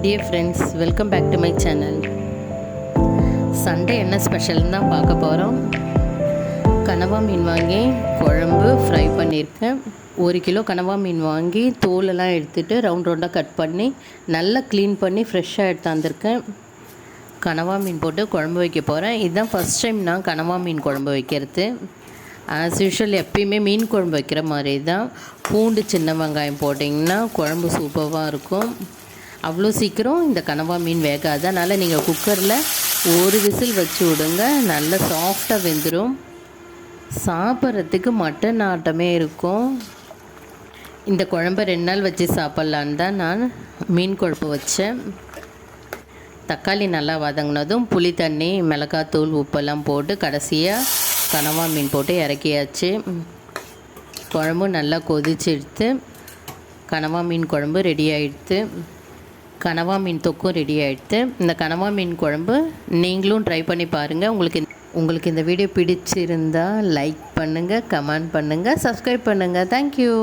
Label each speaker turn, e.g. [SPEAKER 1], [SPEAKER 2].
[SPEAKER 1] Dear friends, welcome back to my channel. Sunday என்ன ஸ்பெஷல்னு தான் பார்க்க போகிறோம். கனவா மீன் வாங்கி குழம்பு ஃப்ரை பண்ணியிருக்கேன். 1 கிலோ கனவா மீன் வாங்கி தோலெல்லாம் எடுத்துகிட்டு ரவுண்டாக கட் பண்ணி நல்லா க்ளீன் பண்ணி ஃப்ரெஷ்ஷாக எடுத்தாந்துருக்கேன். கனவா மீன் போட்டு குழம்பு வைக்க போகிறேன். இதுதான் ஃபஸ்ட் டைம் நான் கனவா மீன் குழம்பு வைக்கிறது. ஆஸ் யூஷுவல் எப்பயுமே மீன் குழம்பு வைக்கிற மாதிரி தான். பூண்டு சின்ன வெங்காயம் போட்டிங்கன்னா குழம்பு சூப்பராக இருக்கும். அவ்வளோ சீக்கிரம் இந்த கனவா மீன் வேகாது. அதனால் நீங்கள் குக்கரில் ஒரு விசில் வச்சு விடுங்க, நல்லா சாஃப்டாக வெந்துடும். சாப்பிட்றதுக்கு மட்டன் ஆட்டமே இருக்கும். இந்த குழம்பை 2 நாள் வச்சு சாப்பிட்லான்னு தான் நான் மீன் குழம்பு வச்சேன். தக்காளி நல்லா வதங்கினதும் புளி தண்ணி, மிளகாத்தூள், உப்பெல்லாம் போட்டு கடைசியாக கனவா மீன் போட்டு இறக்கியாச்சு. குழம்பு நல்லா கொதிச்சு எடுத்து கனவா மீன் குழம்பு ரெடி ஆகிடுது. கனவா மீன் தொக்கும் ரெடி ஆகிடுது. இந்த கனவா மீன் குழம்பு நீங்களும் ட்ரை பண்ணி பாருங்கள். உங்களுக்கு இந்த வீடியோ பிடிச்சிருந்தால் லைக் பண்ணுங்கள், கமெண்ட் பண்ணுங்கள், சப்ஸ்கிரைப் பண்ணுங்கள். தேங்க்யூ.